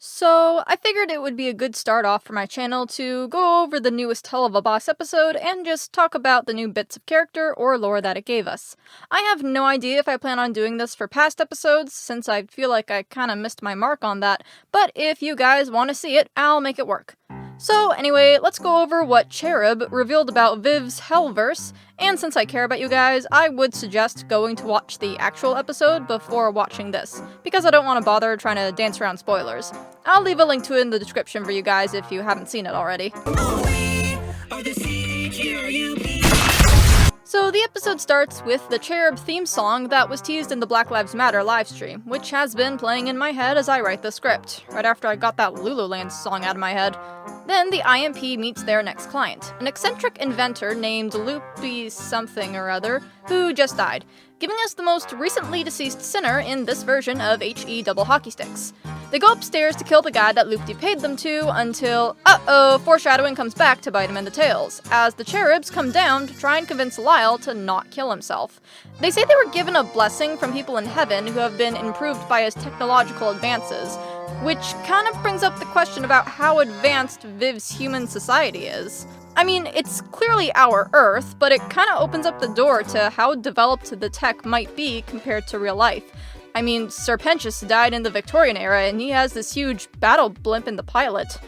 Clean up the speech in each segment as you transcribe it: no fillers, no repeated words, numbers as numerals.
So, I figured it would be a good start off for my channel to go over the newest Helluvaboss episode and just talk about the new bits of character or lore that it gave us. I have no idea if I plan on doing this for past episodes, since I feel like I kinda missed my mark on that, but if you guys want to see it, I'll make it work. So anyway, let's go over what CHERUB revealed about Viv's Hellverse, and since I care about you guys, I would suggest going to watch the actual episode before watching this, because I don't want to bother trying to dance around spoilers. I'll leave a link to it in the description for you guys if you haven't seen it already. So the episode starts with the CHERUB theme song that was teased in the Black Lives Matter livestream, which has been playing in my head as I write the script, right after I got that Lululand song out of my head. Then the IMP meets their next client, an eccentric inventor named Loopy something or other, who just died, giving us the most recently deceased sinner in this version of HE double hockey sticks. They go upstairs to kill the guy that Loopy paid them to until, foreshadowing comes back to bite him in the tails, as the cherubs come down to try and convince Lyle to not kill himself. They say they were given a blessing from people in heaven who have been improved by his technological advances, which kind of brings up the question about how advanced Viv's human society is. I mean, it's clearly our Earth, but it kind of opens up the door to how developed the tech might be compared to real life. I mean, Serpentius died in the Victorian era, and he has this huge battle blimp in the pilot.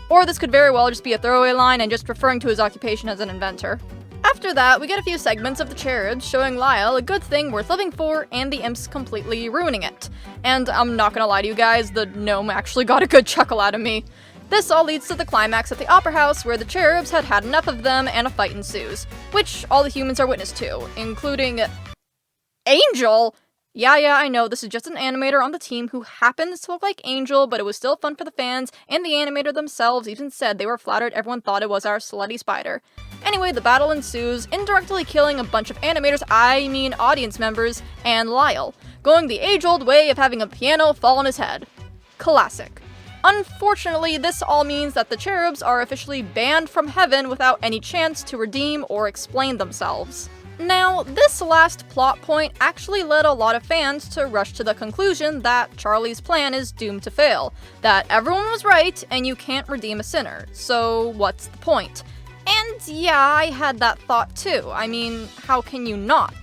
Or this could very well just be a throwaway line and just referring to his occupation as an inventor. After that, we get a few segments of the cherubs showing Lyle a good thing worth living for, and the imps completely ruining it. And I'm not gonna lie to you guys, the gnome actually got a good chuckle out of me. This all leads to the climax at the Opera House, where the cherubs had had enough of them and a fight ensues, which all the humans are witness to, including Angel! Yeah, I know, this is just an animator on the team who happens to look like Angel, but it was still fun for the fans, and the animator themselves even said they were flattered everyone thought it was our slutty spider. Anyway, the battle ensues, indirectly killing a bunch of animators, I mean audience members, and Lyle, going the age-old way of having a piano fall on his head. Classic. Unfortunately, this all means that the cherubs are officially banned from heaven without any chance to redeem or explain themselves. Now, this last plot point actually led a lot of fans to rush to the conclusion that Charlie's plan is doomed to fail, that everyone was right and you can't redeem a sinner, so what's the point? And yeah, I had that thought too. I mean, how can you not?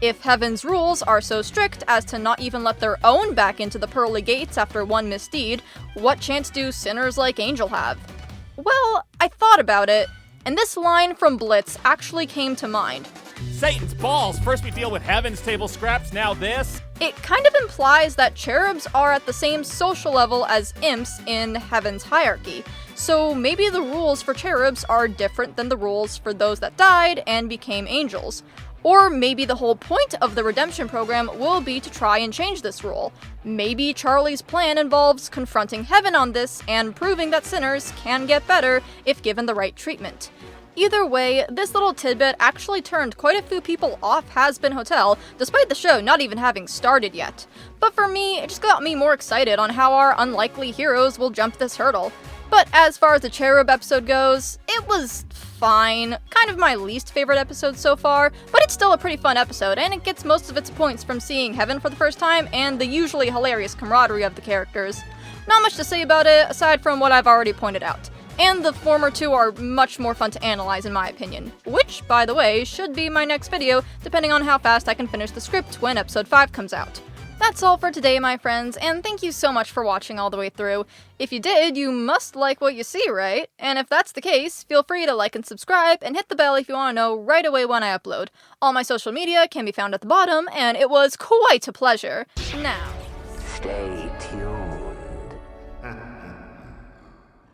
If heaven's rules are so strict as to not even let their own back into the pearly gates after one misdeed, what chance do sinners like Angel have? Well, I thought about it, and this line from Blitz actually came to mind. Satan's balls! First we deal with heaven's table scraps, now this? It kind of implies that cherubs are at the same social level as imps in heaven's hierarchy, so maybe the rules for cherubs are different than the rules for those that died and became angels. Or maybe the whole point of the redemption program will be to try and change this rule. Maybe Charlie's plan involves confronting heaven on this and proving that sinners can get better if given the right treatment. Either way, this little tidbit actually turned quite a few people off Has-Been Hotel, despite the show not even having started yet. But for me, it just got me more excited on how our unlikely heroes will jump this hurdle. But as far as the CHERUB episode goes, it was fine. Kind of my least favorite episode so far, but it's still a pretty fun episode, and it gets most of its points from seeing Heaven for the first time and the usually hilarious camaraderie of the characters. Not much to say about it, aside from what I've already pointed out. And the former two are much more fun to analyze in my opinion, which, by the way, should be my next video, depending on how fast I can finish the script when episode 5 comes out. That's all for today, my friends, and thank you so much for watching all the way through. If you did, you must like what you see, right? And if that's the case, feel free to like and subscribe, and hit the bell if you want to know right away when I upload. All my social media can be found at the bottom, and it was quite a pleasure. Now, stay tuned.